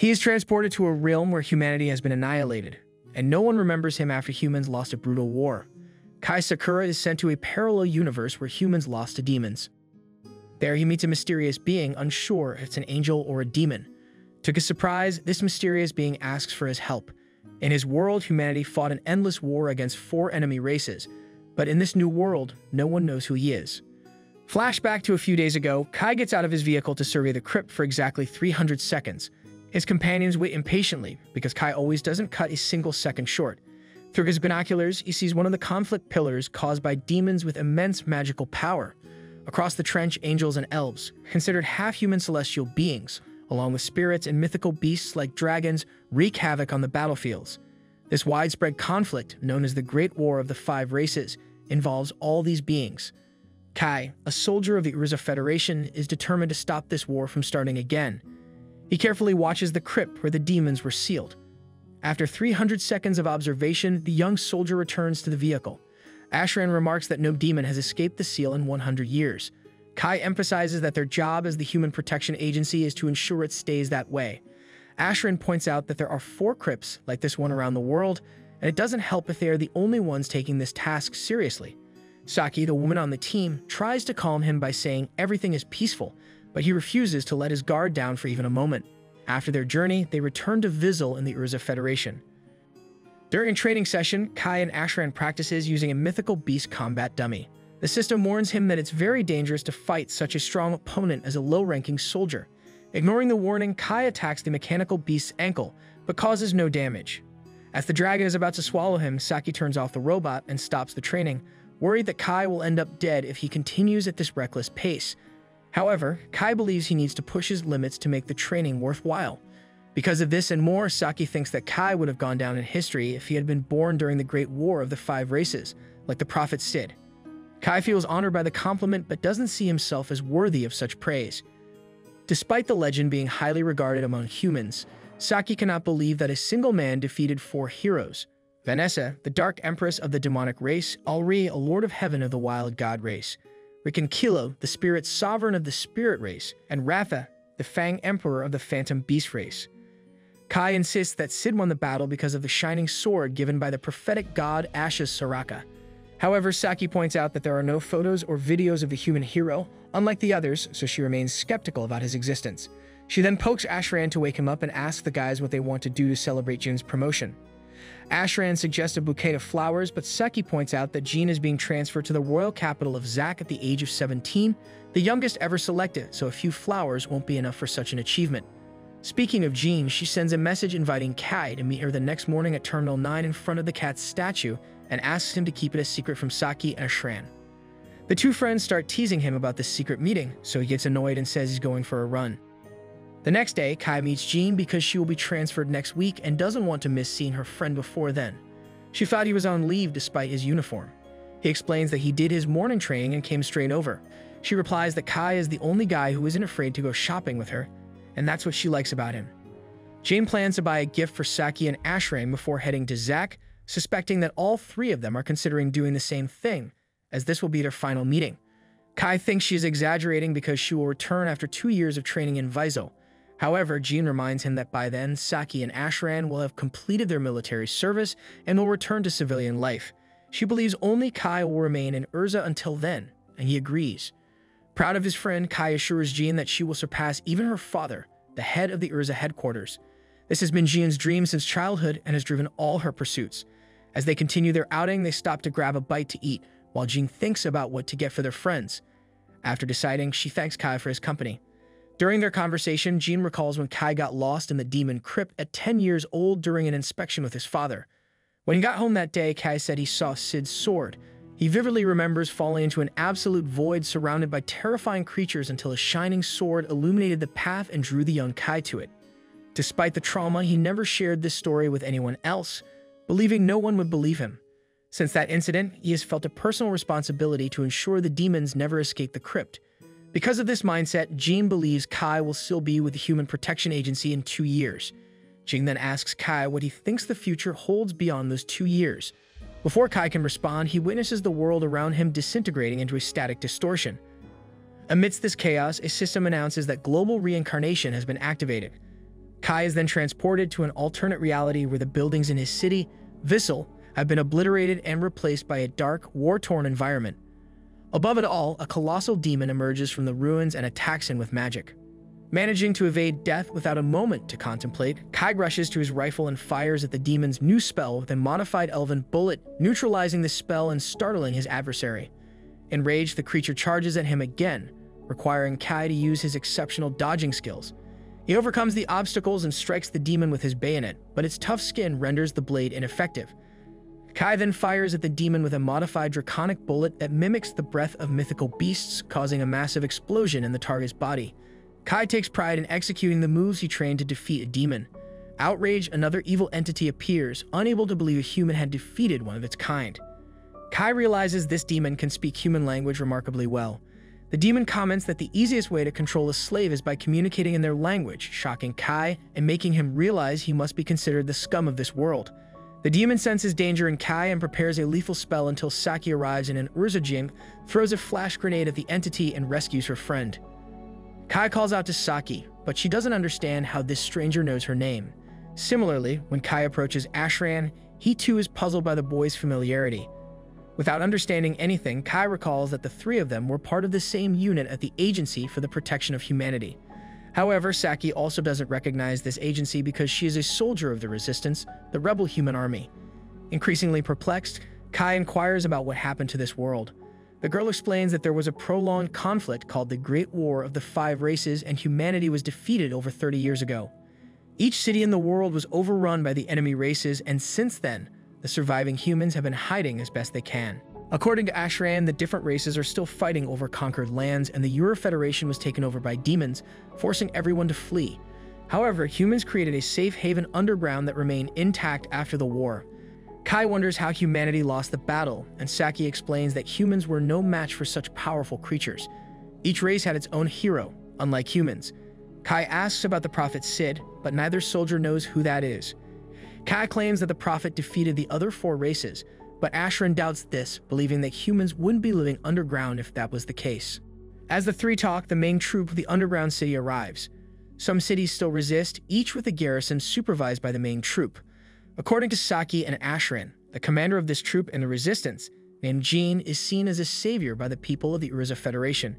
He is transported to a realm where humanity has been annihilated, and no one remembers him after humans lost a brutal war. Kai Sakura is sent to a parallel universe where humans lost to demons. There he meets a mysterious being, unsure if it's an angel or a demon. To his surprise, this mysterious being asks for his help. In his world, humanity fought an endless war against 4 enemy races, but in this new world, no one knows who he is. Flashback to a few days ago, Kai gets out of his vehicle to survey the crypt for exactly 300 seconds. His companions wait impatiently because Kai always doesn't cut a single second short. Through his binoculars, he sees one of the conflict pillars caused by demons with immense magical power. Across the trench, angels and elves, considered half-human celestial beings, along with spirits and mythical beasts like dragons, wreak havoc on the battlefields. This widespread conflict, known as the Great War of the 5 Races, involves all these beings. Kai, a soldier of the Urza Federation, is determined to stop this war from starting again. He carefully watches the crypt where the demons were sealed. After 300 seconds of observation, the young soldier returns to the vehicle. Ashran remarks that no demon has escaped the seal in 100 years. Kai emphasizes that their job as the Human Protection Agency is to ensure it stays that way. Ashran points out that there are 4 crypts like this one around the world, and it doesn't help if they are the only ones taking this task seriously. Saki, the woman on the team, tries to calm him by saying everything is peaceful, but he refuses to let his guard down for even a moment. After their journey, they return to Vizel in the Urza Federation. During a training session, Kai and Ashran practices using a mythical beast combat dummy. The system warns him that it's very dangerous to fight such a strong opponent as a low-ranking soldier. Ignoring the warning, Kai attacks the mechanical beast's ankle, but causes no damage. As the dragon is about to swallow him, Saki turns off the robot and stops the training, worried that Kai will end up dead if he continues at this reckless pace. However, Kai believes he needs to push his limits to make the training worthwhile. Because of this and more, Saki thinks that Kai would have gone down in history if he had been born during the Great War of the 5 Races, like the Prophet Sid. Kai feels honored by the compliment but doesn't see himself as worthy of such praise. Despite the legend being highly regarded among humans, Saki cannot believe that a single man defeated 4 heroes. Vanessa, the Dark Empress of the demonic race, Alri, a Lord of Heaven of the Wild God race, Rikankilo, the Spirit Sovereign of the Spirit race, and Ratha, the Fang Emperor of the Phantom Beast race. Kai insists that Sid won the battle because of the shining sword given by the prophetic god Ashes Soraka. However, Saki points out that there are no photos or videos of the human hero, unlike the others, so she remains skeptical about his existence. She then pokes Ashran to wake him up and asks the guys what they want to do to celebrate Jin's promotion. Ashran suggests a bouquet of flowers, but Saki points out that Jin is being transferred to the royal capital of Zack at the age of 17, the youngest ever selected, so a few flowers won't be enough for such an achievement. Speaking of Jin, she sends a message inviting Kai to meet her the next morning at Terminal 9 in front of the cat's statue and asks him to keep it a secret from Saki and Ashran. The 2 friends start teasing him about this secret meeting, so he gets annoyed and says he's going for a run. The next day, Kai meets Jin because she will be transferred next week and doesn't want to miss seeing her friend before then. She thought he was on leave despite his uniform. He explains that he did his morning training and came straight over. She replies that Kai is the only guy who isn't afraid to go shopping with her, and that's what she likes about him. Jin plans to buy a gift for Saki and Ashran before heading to Zack, suspecting that all 3 of them are considering doing the same thing, as this will be their final meeting. Kai thinks she is exaggerating because she will return after 2 years of training in Vizel. However, Jin reminds him that by then, Saki and Ashran will have completed their military service and will return to civilian life. She believes only Kai will remain in Urza until then, and he agrees. Proud of his friend, Kai assures Jin that she will surpass even her father, the head of the Urza headquarters. This has been Jin's dream since childhood and has driven all her pursuits. As they continue their outing, they stop to grab a bite to eat, while Jin thinks about what to get for their friends. After deciding, she thanks Kai for his company. During their conversation, Jin recalls when Kai got lost in the demon crypt at 10 years old during an inspection with his father. When he got home that day, Kai said he saw Sid's sword. He vividly remembers falling into an absolute void surrounded by terrifying creatures until a shining sword illuminated the path and drew the young Kai to it. Despite the trauma, he never shared this story with anyone else, believing no one would believe him. Since that incident, he has felt a personal responsibility to ensure the demons never escape the crypt. Because of this mindset, Jin believes Kai will still be with the Human Protection Agency in 2 years. Jin then asks Kai what he thinks the future holds beyond those 2 years. Before Kai can respond, he witnesses the world around him disintegrating into a static distortion. Amidst this chaos, a system announces that global reincarnation has been activated. Kai is then transported to an alternate reality where the buildings in his city, Vissel, have been obliterated and replaced by a dark, war-torn environment. Above it all, a colossal demon emerges from the ruins and attacks him with magic. Managing to evade death without a moment to contemplate, Kai rushes to his rifle and fires at the demon's new spell with a modified elven bullet, neutralizing the spell and startling his adversary. Enraged, the creature charges at him again, requiring Kai to use his exceptional dodging skills. He overcomes the obstacles and strikes the demon with his bayonet, but its tough skin renders the blade ineffective. Kai then fires at the demon with a modified draconic bullet that mimics the breath of mythical beasts, causing a massive explosion in the target's body. Kai takes pride in executing the moves he trained to defeat a demon. Outraged, another evil entity appears, unable to believe a human had defeated one of its kind. Kai realizes this demon can speak human language remarkably well. The demon comments that the easiest way to control a slave is by communicating in their language, shocking Kai and making him realize he must be considered the scum of this world. The demon senses danger in Kai and prepares a lethal spell until Saki arrives and an Urzujin throws a flash grenade at the entity and rescues her friend. Kai calls out to Saki, but she doesn't understand how this stranger knows her name. Similarly, when Kai approaches Ashran, he too is puzzled by the boy's familiarity. Without understanding anything, Kai recalls that the three of them were part of the same unit at the Agency for the Protection of Humanity. However, Saki also doesn't recognize this agency because she is a soldier of the Resistance, the rebel human army. Increasingly perplexed, Kai inquires about what happened to this world. The girl explains that there was a prolonged conflict called the Great War of the Five Races and humanity was defeated over 30 years ago. Each city in the world was overrun by the enemy races, and since then, the surviving humans have been hiding as best they can. According to Ashran, the different races are still fighting over conquered lands, and the Euro Federation was taken over by demons, forcing everyone to flee. However, humans created a safe haven underground that remained intact after the war. Kai wonders how humanity lost the battle, and Saki explains that humans were no match for such powerful creatures. Each race had its own hero, unlike humans. Kai asks about the Prophet Sid, but neither soldier knows who that is. Kai claims that the Prophet defeated the other four races, but Ashran doubts this, believing that humans wouldn't be living underground if that was the case. As the three talk, the main troop of the underground city arrives. Some cities still resist, each with a garrison supervised by the main troop. According to Saki and Ashran, the commander of this troop and the resistance, named Jean, is seen as a savior by the people of the Urza Federation.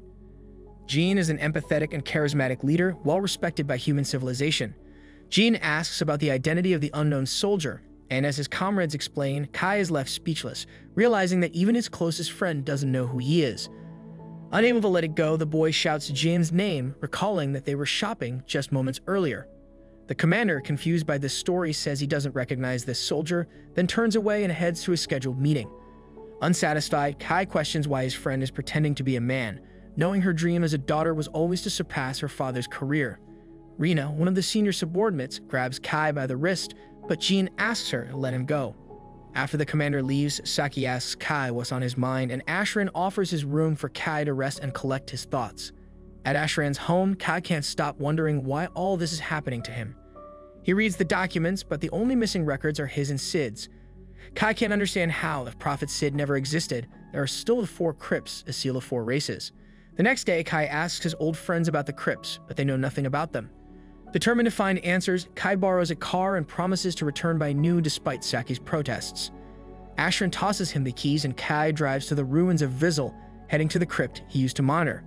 Jean is an empathetic and charismatic leader, well respected by human civilization. Jean asks about the identity of the unknown soldier, and as his comrades explain, Kai is left speechless, realizing that even his closest friend doesn't know who he is. Unable to let it go, the boy shouts James' name, recalling that they were shopping just moments earlier. The commander, confused by this story, says he doesn't recognize this soldier, then turns away and heads to a scheduled meeting. Unsatisfied, Kai questions why his friend is pretending to be a man, knowing her dream as a daughter was always to surpass her father's career. Rina, one of the senior subordinates, grabs Kai by the wrist, but Jean asks her to let him go. After the commander leaves, Saki asks Kai what's on his mind, and Ashran offers his room for Kai to rest and collect his thoughts. At Ashran's home, Kai can't stop wondering why all this is happening to him. He reads the documents, but the only missing records are his and Sid's. Kai can't understand how, if Prophet Sid never existed, there are still the four crypts, a seal of four races. The next day, Kai asks his old friends about the crypts, but they know nothing about them. Determined to find answers, Kai borrows a car and promises to return by noon despite Saki's protests. Ashran tosses him the keys and Kai drives to the ruins of Vissel, heading to the crypt he used to monitor.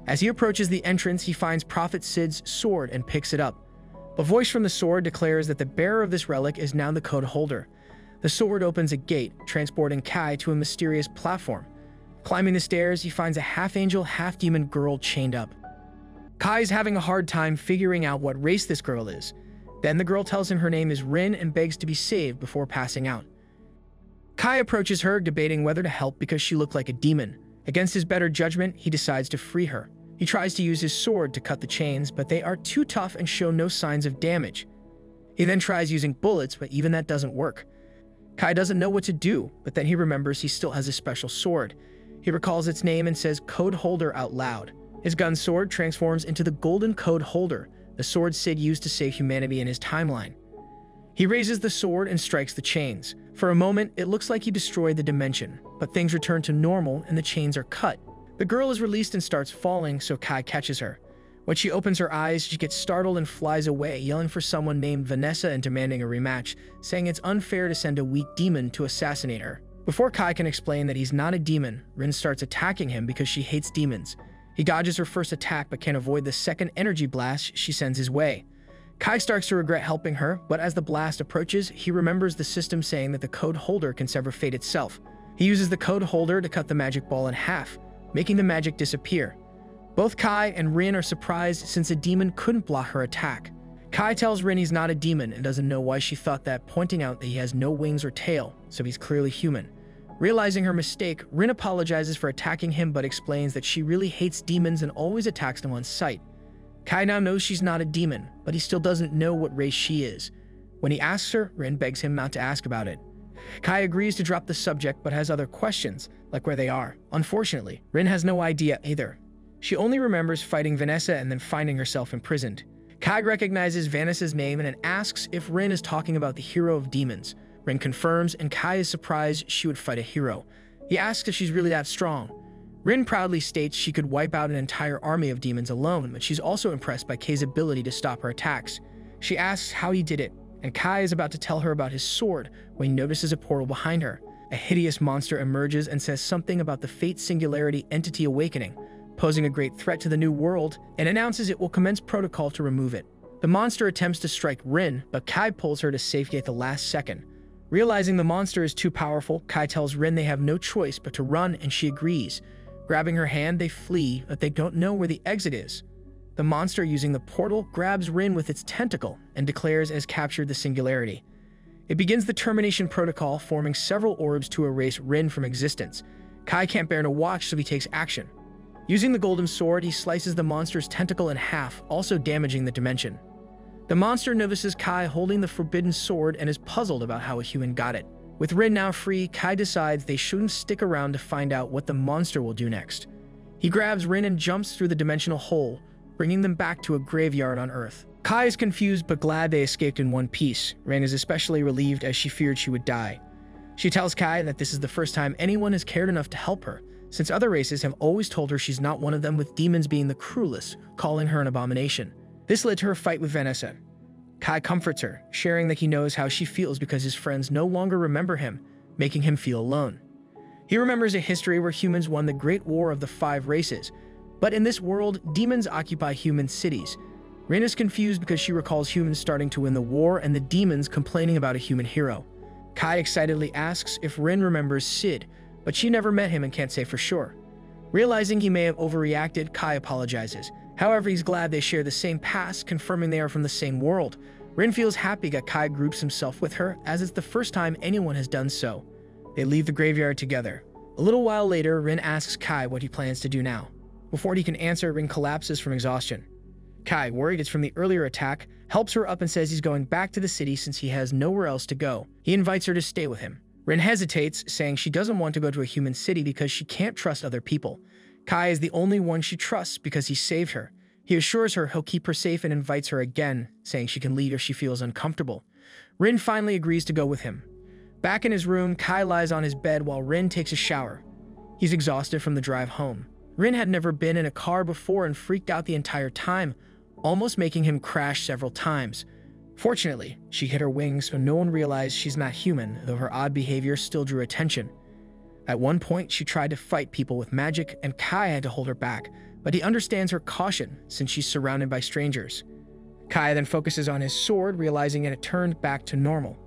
As he approaches the entrance, he finds Prophet Sid's sword and picks it up. A voice from the sword declares that the bearer of this relic is now the code holder. The sword opens a gate, transporting Kai to a mysterious platform. Climbing the stairs, he finds a half-angel, half-demon girl chained up. Kai is having a hard time figuring out what race this girl is. Then the girl tells him her name is Rin and begs to be saved before passing out. Kai approaches her, debating whether to help because she looked like a demon. Against his better judgment, he decides to free her. He tries to use his sword to cut the chains, but they are too tough and show no signs of damage. He then tries using bullets, but even that doesn't work. Kai doesn't know what to do, but then he remembers he still has a special sword. He recalls its name and says Code Holder out loud. His gun sword transforms into the Golden Code Holder, the sword Sid used to save humanity in his timeline. He raises the sword and strikes the chains. For a moment, it looks like he destroyed the dimension, but things return to normal and the chains are cut. The girl is released and starts falling, so Kai catches her. When she opens her eyes, she gets startled and flies away, yelling for someone named Vanessa and demanding a rematch, saying it's unfair to send a weak demon to assassinate her. Before Kai can explain that he's not a demon, Rin starts attacking him because she hates demons. He dodges her first attack but can't avoid the second energy blast she sends his way. Kai starts to regret helping her, but as the blast approaches, he remembers the system saying that the code holder can sever fate itself. He uses the code holder to cut the magic ball in half, making the magic disappear. Both Kai and Rin are surprised since a demon couldn't block her attack. Kai tells Rin he's not a demon and doesn't know why she thought that, pointing out that he has no wings or tail, so he's clearly human. Realizing her mistake, Rin apologizes for attacking him but explains that she really hates demons and always attacks them on sight. Kai now knows she's not a demon, but he still doesn't know what race she is. When he asks her, Rin begs him not to ask about it. Kai agrees to drop the subject but has other questions, like where they are. Unfortunately, Rin has no idea either. She only remembers fighting Vanessa and then finding herself imprisoned. Kai recognizes Vanessa's name and asks if Rin is talking about the hero of demons. Rin confirms, and Kai is surprised she would fight a hero. He asks if she's really that strong. Rin proudly states she could wipe out an entire army of demons alone, but she's also impressed by Kai's ability to stop her attacks. She asks how he did it, and Kai is about to tell her about his sword when he notices a portal behind her. A hideous monster emerges and says something about the Fate Singularity entity awakening, posing a great threat to the new world, and announces it will commence protocol to remove it. The monster attempts to strike Rin, but Kai pulls her to safety at the last second. Realizing the monster is too powerful, Kai tells Rin they have no choice but to run, and she agrees. Grabbing her hand, they flee, but they don't know where the exit is. The monster, using the portal, grabs Rin with its tentacle and declares it has captured the Singularity. It begins the termination protocol, forming several orbs to erase Rin from existence. Kai can't bear to watch, so he takes action. Using the golden sword, he slices the monster's tentacle in half, also damaging the dimension. The monster notices Kai holding the forbidden sword and is puzzled about how a human got it. With Rin now free, Kai decides they shouldn't stick around to find out what the monster will do next. He grabs Rin and jumps through the dimensional hole, bringing them back to a graveyard on Earth. Kai is confused but glad they escaped in one piece. Rin is especially relieved as she feared she would die. She tells Kai that this is the first time anyone has cared enough to help her, since other races have always told her she's not one of them, with demons being the cruelest, calling her an abomination. This led to her fight with Vanessa. Kai comforts her, sharing that he knows how she feels because his friends no longer remember him, making him feel alone. He remembers a history where humans won the Great War of the 5 races, but in this world, demons occupy human cities. Rin is confused because she recalls humans starting to win the war and the demons complaining about a human hero. Kai excitedly asks if Rin remembers Sid, but she never met him and can't say for sure. Realizing he may have overreacted, Kai apologizes. However, he's glad they share the same past, confirming they are from the same world. Rin feels happy that Kai groups himself with her, as it's the first time anyone has done so. They leave the graveyard together. A little while later, Rin asks Kai what he plans to do now. Before he can answer, Rin collapses from exhaustion. Kai, worried it's from the earlier attack, helps her up and says he's going back to the city since he has nowhere else to go. He invites her to stay with him. Rin hesitates, saying she doesn't want to go to a human city because she can't trust other people. Kai is the only one she trusts because he saved her. He assures her he'll keep her safe and invites her again, saying she can leave if she feels uncomfortable. Rin finally agrees to go with him. Back in his room, Kai lies on his bed while Rin takes a shower. He's exhausted from the drive home. Rin had never been in a car before and freaked out the entire time, almost making him crash several times. Fortunately, she hit her wings so no one realized she's not human, though her odd behavior still drew attention. At one point, she tried to fight people with magic, and Kai had to hold her back, but he understands her caution since she's surrounded by strangers. Kai then focuses on his sword, realizing it had turned back to normal.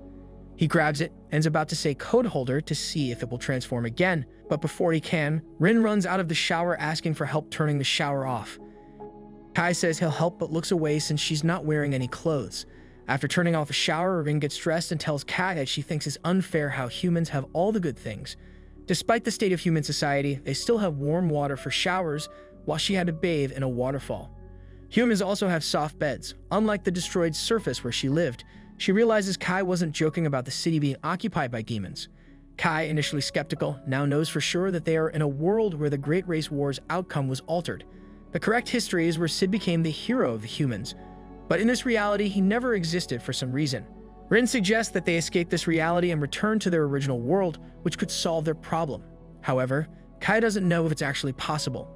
He grabs it and is about to say code holder to see if it will transform again, but before he can, Rin runs out of the shower asking for help turning the shower off. Kai says he'll help but looks away since she's not wearing any clothes. After turning off the shower, Rin gets dressed and tells Kai that she thinks it's unfair how humans have all the good things. Despite the state of human society, they still have warm water for showers, while she had to bathe in a waterfall. Humans also have soft beds, unlike the destroyed surface where she lived. She realizes Kai wasn't joking about the city being occupied by demons. Kai, initially skeptical, now knows for sure that they are in a world where the Great Race War's outcome was altered. The correct history is where Sid became the hero of the humans, but in this reality, he never existed for some reason. Rin suggests that they escape this reality and return to their original world, which could solve their problem. However, Kai doesn't know if it's actually possible.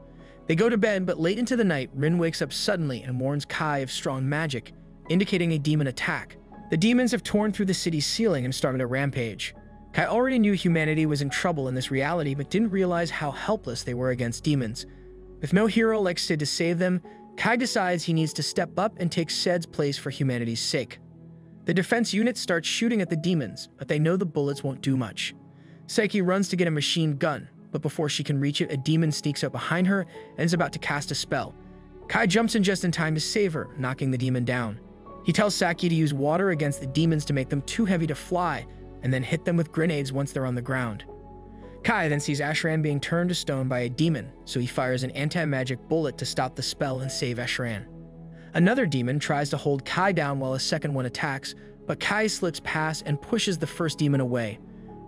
They go to bed, but late into the night, Rin wakes up suddenly and warns Kai of strong magic, indicating a demon attack. The demons have torn through the city's ceiling and started a rampage. Kai already knew humanity was in trouble in this reality, but didn't realize how helpless they were against demons. With no hero like Sid to save them, Kai decides he needs to step up and take Sid's place for humanity's sake. The defense unit starts shooting at the demons, but they know the bullets won't do much. Sekai runs to get a machine gun, but before she can reach it, a demon sneaks up behind her and is about to cast a spell. Kai jumps in just in time to save her, knocking the demon down. He tells Saki to use water against the demons to make them too heavy to fly, and then hit them with grenades once they're on the ground. Kai then sees Ashran being turned to stone by a demon, so he fires an anti-magic bullet to stop the spell and save Ashran. Another demon tries to hold Kai down while a second one attacks, but Kai slips past and pushes the first demon away.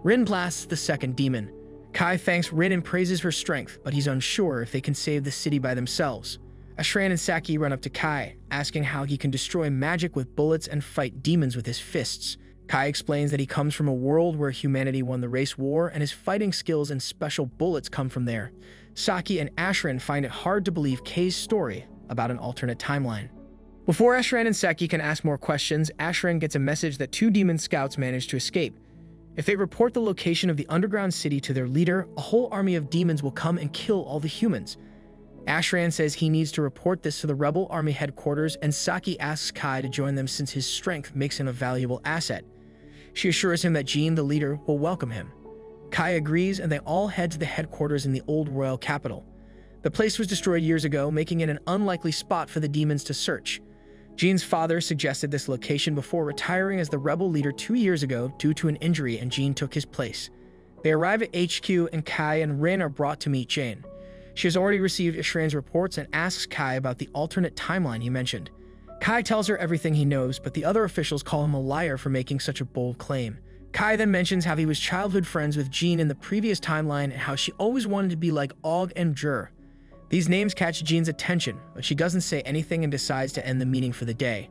Rin blasts the second demon. Kai thanks Rin and praises her strength, but he's unsure if they can save the city by themselves. Ashran and Saki run up to Kai, asking how he can destroy magic with bullets and fight demons with his fists. Kai explains that he comes from a world where humanity won the race war and his fighting skills and special bullets come from there. Saki and Ashran find it hard to believe Kei's story about an alternate timeline. Before Ashran and Saki can ask more questions, Ashran gets a message that 2 demon scouts managed to escape. If they report the location of the underground city to their leader, a whole army of demons will come and kill all the humans. Ashran says he needs to report this to the rebel army headquarters, and Saki asks Kai to join them since his strength makes him a valuable asset. She assures him that Jean, the leader, will welcome him. Kai agrees, and they all head to the headquarters in the old royal capital. The place was destroyed years ago, making it an unlikely spot for the demons to search. Jean's father suggested this location before retiring as the rebel leader 2 years ago due to an injury, and Jean took his place. They arrive at HQ, and Kai and Rin are brought to meet Jane. She has already received Ashran's reports and asks Kai about the alternate timeline he mentioned. Kai tells her everything he knows, but the other officials call him a liar for making such a bold claim. Kai then mentions how he was childhood friends with Jean in the previous timeline and how she always wanted to be like Og and Jur. These names catch Jean's attention, but she doesn't say anything and decides to end the meeting for the day.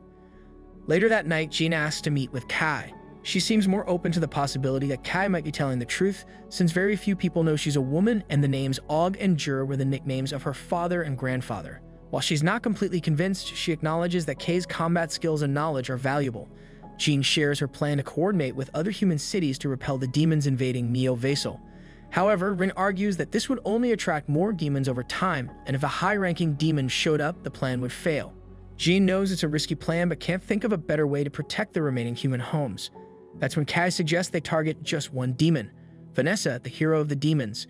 Later that night, Jean asks to meet with Kai. She seems more open to the possibility that Kai might be telling the truth, since very few people know she's a woman and the names Og and Jur were the nicknames of her father and grandfather. While she's not completely convinced, she acknowledges that Kei's combat skills and knowledge are valuable. Jean shares her plan to coordinate with other human cities to repel the demons invading Mio Vasel. However, Rin argues that this would only attract more demons over time, and if a high-ranking demon showed up, the plan would fail. Jean knows it's a risky plan, but can't think of a better way to protect the remaining human homes. That's when Kai suggests they target just one demon, Vanessa, the hero of the demons.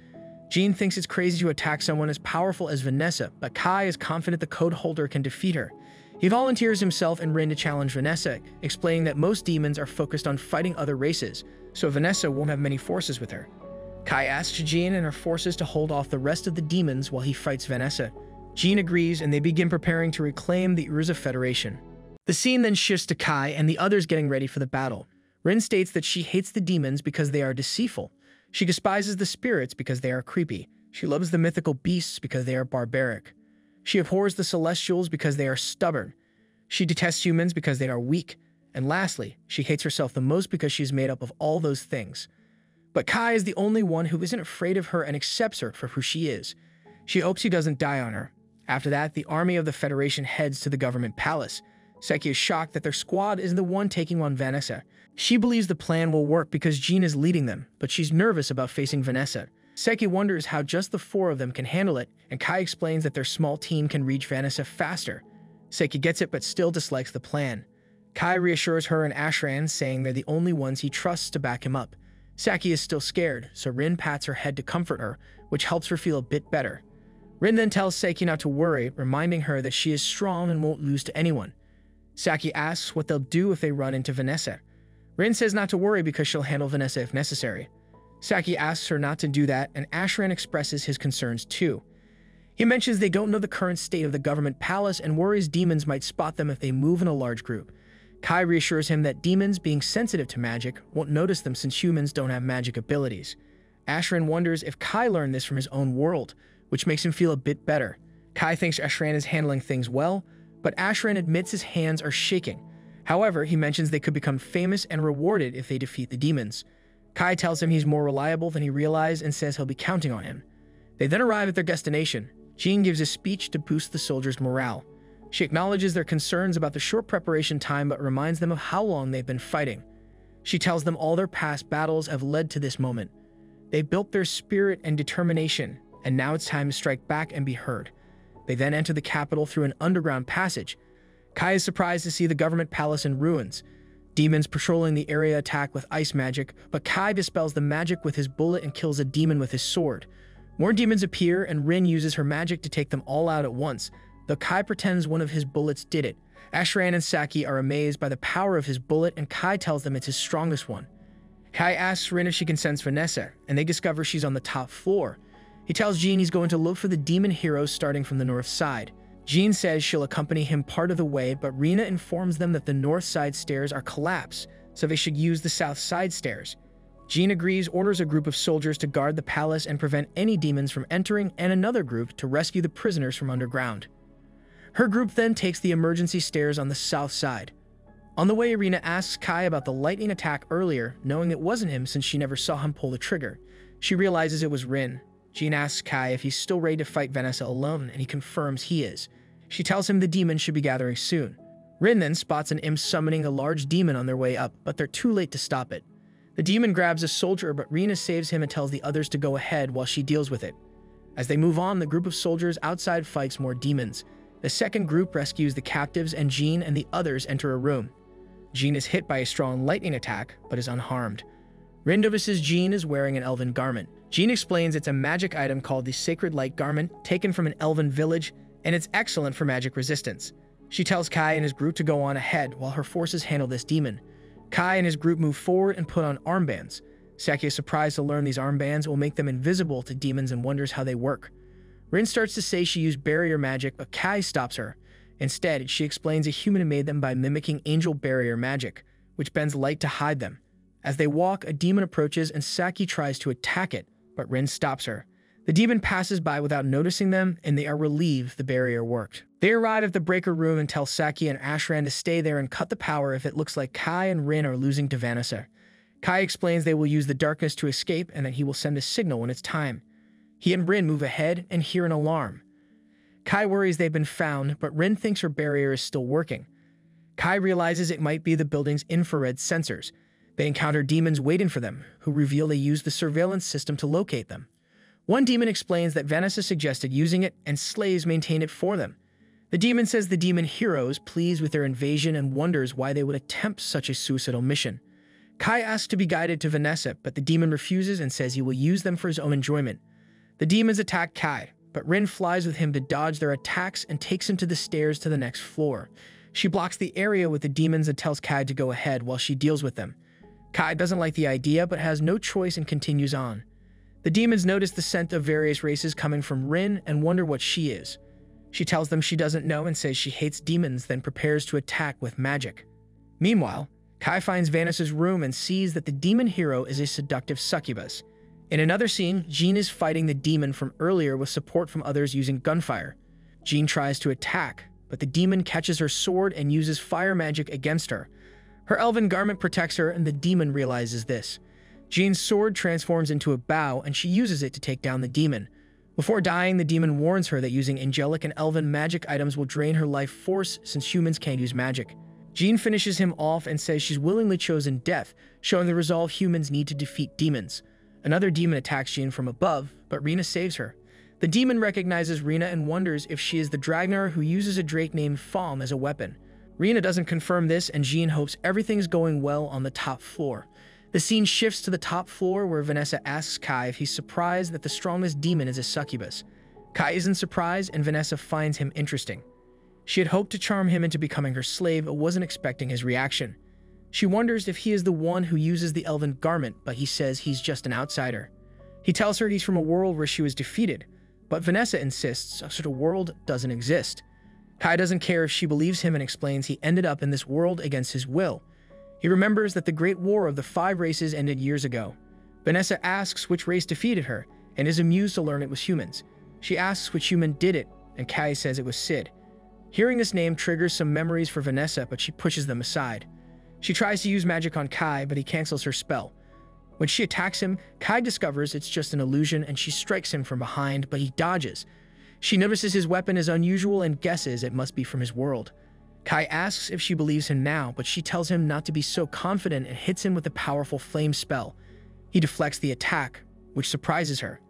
Jean thinks it's crazy to attack someone as powerful as Vanessa, but Kai is confident the code holder can defeat her. He volunteers himself and Rin to challenge Vanessa, explaining that most demons are focused on fighting other races, so Vanessa won't have many forces with her. Kai asks Jean and her forces to hold off the rest of the demons while he fights Vanessa. Jean agrees, and they begin preparing to reclaim the Urza Federation. The scene then shifts to Kai and the others getting ready for the battle. Rin states that she hates the demons because they are deceitful. She despises the spirits because they are creepy. She loves the mythical beasts because they are barbaric. She abhors the celestials because they are stubborn. She detests humans because they are weak. And lastly, she hates herself the most because she is made up of all those things. But Kai is the only one who isn't afraid of her and accepts her for who she is. She hopes he doesn't die on her. After that, the army of the Federation heads to the government palace. Seki is shocked that their squad isn't the one taking on Vanessa. She believes the plan will work because Jean is leading them, but she's nervous about facing Vanessa. Seki wonders how just the 4 of them can handle it, and Kai explains that their small team can reach Vanessa faster. Seki gets it but still dislikes the plan. Kai reassures her and Ashran, saying they're the only ones he trusts to back him up. Saki is still scared, so Rin pats her head to comfort her, which helps her feel a bit better. Rin then tells Saki not to worry, reminding her that she is strong and won't lose to anyone. Saki asks what they'll do if they run into Vanessa. Rin says not to worry because she'll handle Vanessa if necessary. Saki asks her not to do that, and Ashran expresses his concerns too. He mentions they don't know the current state of the government palace and worries demons might spot them if they move in a large group. Kai reassures him that demons, being sensitive to magic, won't notice them since humans don't have magic abilities. Ashran wonders if Kai learned this from his own world, which makes him feel a bit better. Kai thinks Ashran is handling things well, but Ashran admits his hands are shaking. However, he mentions they could become famous and rewarded if they defeat the demons. Kai tells him he's more reliable than he realized and says he'll be counting on him. They then arrive at their destination. Jean gives a speech to boost the soldiers' morale. She acknowledges their concerns about the short preparation time but reminds them of how long they've been fighting. She tells them all their past battles have led to this moment. They built their spirit and determination, and now it's time to strike back and be heard. They then enter the capital through an underground passage. Kai is surprised to see the government palace in ruins. Demons patrolling the area attack with ice magic, but Kai dispels the magic with his bullet and kills a demon with his sword. More demons appear, and Rin uses her magic to take them all out at once, though Kai pretends one of his bullets did it. Ashran and Saki are amazed by the power of his bullet, and Kai tells them it's his strongest one. Kai asks Rin if she can sense Vanessa, and they discover she's on the top floor. He tells Jean he's going to look for the demon heroes starting from the north side. Jean says she'll accompany him part of the way, but Rina informs them that the north side stairs are collapsed, so they should use the south side stairs. Jean agrees, orders a group of soldiers to guard the palace and prevent any demons from entering, and another group to rescue the prisoners from underground. Her group then takes the emergency stairs on the south side. On the way, Irina asks Kai about the lightning attack earlier, knowing it wasn't him since she never saw him pull the trigger. She realizes it was Rin. Jean asks Kai if he's still ready to fight Vanessa alone, and he confirms he is. She tells him the demons should be gathering soon. Rin then spots an imp summoning a large demon on their way up, but they're too late to stop it. The demon grabs a soldier, but Rina saves him and tells the others to go ahead while she deals with it. As they move on, the group of soldiers outside fights more demons. The second group rescues the captives, and Jean and the others enter a room. Jean is hit by a strong lightning attack, but is unharmed. Rin notices Jean is wearing an elven garment. Jean explains it's a magic item called the Sacred Light Garment, taken from an elven village, and it's excellent for magic resistance. She tells Kai and his group to go on ahead while her forces handle this demon. Kai and his group move forward and put on armbands. Saki is surprised to learn these armbands will make them invisible to demons and wonders how they work. Rin starts to say she used barrier magic, but Kai stops her. Instead, she explains a human made them by mimicking angel barrier magic, which bends light to hide them. As they walk, a demon approaches and Saki tries to attack it, but Rin stops her. The demon passes by without noticing them, and they are relieved the barrier worked. They arrive at the breaker room and tell Saki and Ashran to stay there and cut the power if it looks like Kai and Rin are losing to Vanessa. Kai explains they will use the darkness to escape and that he will send a signal when it's time. He and Rin move ahead and hear an alarm. Kai worries they've been found, but Rin thinks her barrier is still working. Kai realizes it might be the building's infrared sensors. They encounter demons waiting for them, who reveal they use the surveillance system to locate them. One demon explains that Vanessa suggested using it, and slaves maintain it for them. The demon says the demon heroes pleased with their invasion and wonders why they would attempt such a suicidal mission. Kai asks to be guided to Vanessa, but the demon refuses and says he will use them for his own enjoyment. The demons attack Kai, but Rin flies with him to dodge their attacks and takes him to the stairs to the next floor. She blocks the area with the demons and tells Kai to go ahead while she deals with them. Kai doesn't like the idea but has no choice and continues on. The demons notice the scent of various races coming from Rin and wonder what she is. She tells them she doesn't know and says she hates demons, then prepares to attack with magic. Meanwhile, Kai finds Vanessa's room and sees that the demon hero is a seductive succubus. In another scene, Jean is fighting the demon from earlier with support from others using gunfire. Jean tries to attack, but the demon catches her sword and uses fire magic against her. Her elven garment protects her, and the demon realizes this. Jean's sword transforms into a bow, and she uses it to take down the demon. Before dying, the demon warns her that using angelic and elven magic items will drain her life force since humans can't use magic. Jean finishes him off and says she's willingly chosen death, showing the resolve humans need to defeat demons. Another demon attacks Jean from above, but Rina saves her. The demon recognizes Rina and wonders if she is the Dragnar who uses a drake named Falm as a weapon. Rina doesn't confirm this, and Jean hopes everything's going well on the top floor. The scene shifts to the top floor where Vanessa asks Kai if he's surprised that the strongest demon is a succubus. Kai isn't surprised, and Vanessa finds him interesting. She had hoped to charm him into becoming her slave, but wasn't expecting his reaction. She wonders if he is the one who uses the elven garment, but he says he's just an outsider. He tells her he's from a world where she was defeated, but Vanessa insists such a world doesn't exist. Kai doesn't care if she believes him and explains he ended up in this world against his will. He remembers that the Great War of the 5 races ended years ago. Vanessa asks which race defeated her, and is amused to learn it was humans. She asks which human did it, and Kai says it was Sid. Hearing this name triggers some memories for Vanessa, but she pushes them aside. She tries to use magic on Kai, but he cancels her spell. When she attacks him, Kai discovers it's just an illusion, and she strikes him from behind, but he dodges. She notices his weapon is unusual and guesses it must be from his world. Kai asks if she believes him now, but she tells him not to be so confident and hits him with a powerful flame spell. He deflects the attack, which surprises her.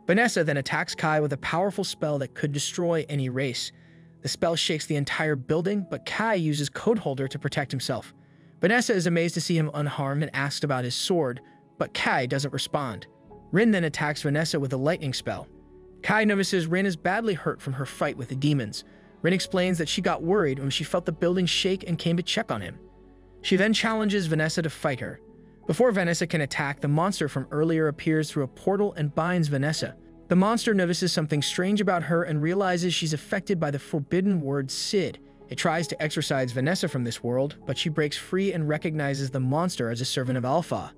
Vanessa then attacks Kai with a powerful spell that could destroy any race. The spell shakes the entire building, but Kai uses Code Holder to protect himself. Vanessa is amazed to see him unharmed and asks about his sword, but Kai doesn't respond. Rin then attacks Vanessa with a lightning spell. Kai notices Rin is badly hurt from her fight with the demons. Rin explains that she got worried when she felt the building shake and came to check on him. She then challenges Vanessa to fight her. Before Vanessa can attack, the monster from earlier appears through a portal and binds Vanessa. The monster notices something strange about her and realizes she's affected by the forbidden word Sid. It tries to exorcise Vanessa from this world, but she breaks free and recognizes the monster as a servant of Alpha.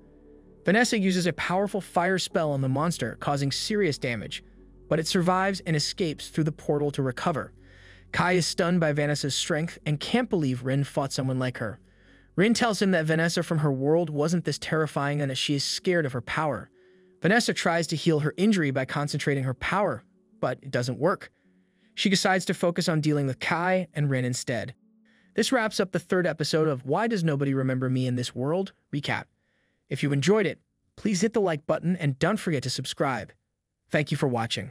Vanessa uses a powerful fire spell on the monster, causing serious damage, but it survives and escapes through the portal to recover. Kai is stunned by Vanessa's strength and can't believe Rin fought someone like her. Rin tells him that Vanessa from her world wasn't this terrifying and that she is scared of her power. Vanessa tries to heal her injury by concentrating her power, but it doesn't work. She decides to focus on dealing with Kai and Rin instead. This wraps up the third episode of Why Does Nobody Remember Me in This World? Recap. If you enjoyed it, please hit the like button and don't forget to subscribe. Thank you for watching.